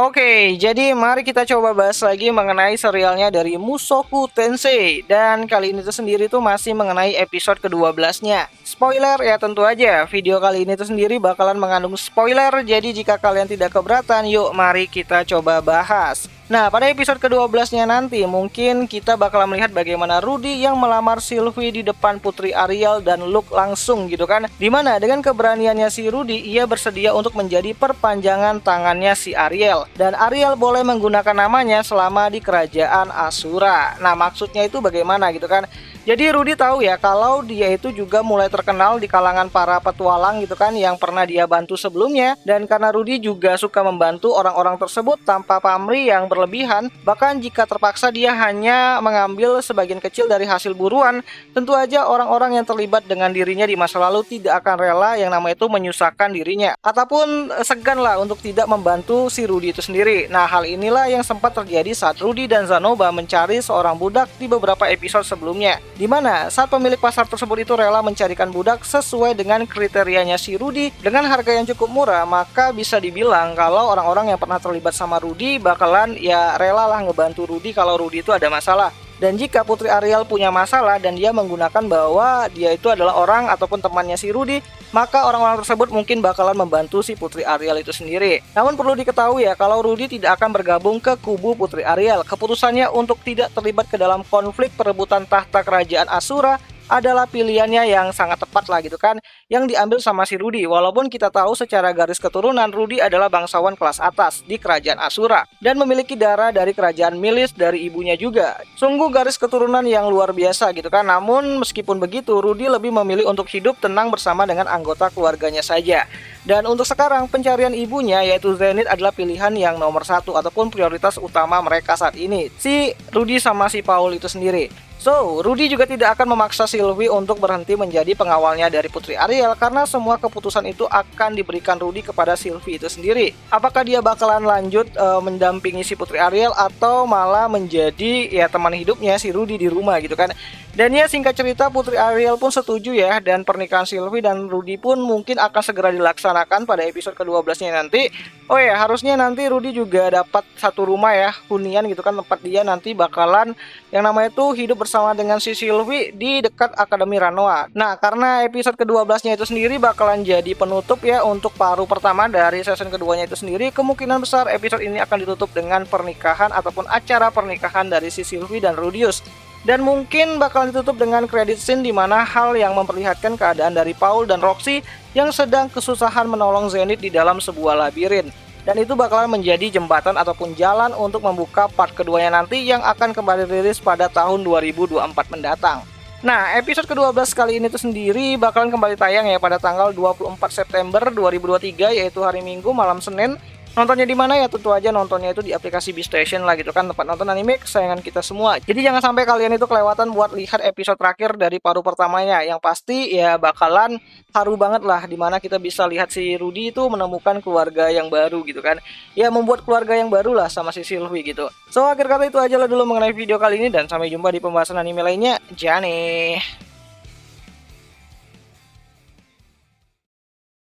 Oke, jadi mari kita coba bahas lagi mengenai serialnya dari Mushoku Tensei. Dan kali ini tuh sendiri tuh masih mengenai episode ke-12-nya. Spoiler ya tentu aja, video kali ini tuh sendiri bakalan mengandung spoiler. Jadi jika kalian tidak keberatan, yuk mari kita coba bahas. Nah, pada episode ke-12-nya nanti mungkin kita bakal melihat bagaimana Rudy yang melamar Sylvie di depan Putri Ariel dan Luke langsung gitu kan. Dimana dengan keberaniannya si Rudy, ia bersedia untuk menjadi perpanjangan tangannya si Ariel. Dan Ariel boleh menggunakan namanya selama di kerajaan Asura. Nah, maksudnya itu bagaimana gitu kan. Jadi Rudy tahu ya kalau dia itu juga mulai terkenal di kalangan para petualang gitu kan yang pernah dia bantu sebelumnya. Dan karena Rudy juga suka membantu orang-orang tersebut tanpa pamrih yang berlebihan, bahkan jika terpaksa dia hanya mengambil sebagian kecil dari hasil buruan, tentu aja orang-orang yang terlibat dengan dirinya di masa lalu tidak akan rela yang namanya itu menyusahkan dirinya ataupun segan lah untuk tidak membantu si Rudy itu sendiri. Nah, hal inilah yang sempat terjadi saat Rudy dan Zanoba mencari seorang budak di beberapa episode sebelumnya. Di mana saat pemilik pasar tersebut itu rela mencarikan budak sesuai dengan kriterianya si Rudy dengan harga yang cukup murah, maka bisa dibilang kalau orang-orang yang pernah terlibat sama Rudy bakalan ya rela lah ngebantu Rudy kalau Rudy itu ada masalah. Dan jika Putri Ariel punya masalah dan dia menggunakan bahwa dia itu adalah orang ataupun temannya si Rudy, maka orang-orang tersebut mungkin bakalan membantu si Putri Ariel itu sendiri. Namun perlu diketahui ya, kalau Rudy tidak akan bergabung ke kubu Putri Ariel. Keputusannya untuk tidak terlibat ke dalam konflik perebutan tahta kerajaan Asura adalah pilihannya yang sangat tepat lah gitu kan, yang diambil sama si Rudy. Walaupun kita tahu secara garis keturunan Rudy adalah bangsawan kelas atas di kerajaan Asura dan memiliki darah dari kerajaan Milis dari ibunya juga. Sungguh garis keturunan yang luar biasa gitu kan. Namun meskipun begitu, Rudy lebih memilih untuk hidup tenang bersama dengan anggota keluarganya saja. Dan untuk sekarang pencarian ibunya yaitu Zenith adalah pilihan yang nomor satu ataupun prioritas utama mereka saat ini, si Rudy sama si Paul itu sendiri. So, Rudy juga tidak akan memaksa Sylvie untuk berhenti menjadi pengawalnya dari Putri Ariel karena semua keputusan itu akan diberikan Rudy kepada Sylvie itu sendiri. Apakah dia bakalan lanjut mendampingi si Putri Ariel atau malah menjadi ya teman hidupnya si Rudy di rumah gitu kan. Dan ya singkat cerita Putri Ariel pun setuju ya, dan pernikahan Sylvie dan Rudy pun mungkin akan segera dilaksanakan pada episode ke-12-nya nanti. Oh ya, harusnya nanti Rudy juga dapat satu rumah ya, hunian gitu kan, tempat dia nanti bakalan yang namanya tuh hidup bersama dengan si Sylvie di dekat Akademi Ranoa. Nah, karena episode ke-12-nya itu sendiri bakalan jadi penutup ya untuk paruh pertama dari season keduanya itu sendiri, kemungkinan besar episode ini akan ditutup dengan pernikahan ataupun acara pernikahan dari si Sylvie dan Rudius. Dan mungkin bakal ditutup dengan credit scene di mana hal yang memperlihatkan keadaan dari Paul dan Roxy yang sedang kesusahan menolong Zenith di dalam sebuah labirin. Dan itu bakalan menjadi jembatan ataupun jalan untuk membuka part keduanya nanti yang akan kembali rilis pada tahun 2024 mendatang. Nah, episode ke-12 kali ini tuh sendiri bakalan kembali tayang ya pada tanggal 24 September 2023 yaitu hari Minggu malam Senin. Nontonnya di mana ya? Tentu aja nontonnya itu di aplikasi Beastation lah gitu kan, tempat nonton anime kesayangan kita semua. Jadi jangan sampai kalian itu kelewatan buat lihat episode terakhir dari paruh pertamanya. Yang pasti ya bakalan haru banget lah, dimana kita bisa lihat si Rudy itu menemukan keluarga yang baru gitu kan. Ya membuat keluarga yang baru lah sama si Sylvie gitu. So akhir kata itu aja lah dulu mengenai video kali ini, dan sampai jumpa di pembahasan anime lainnya. Jane.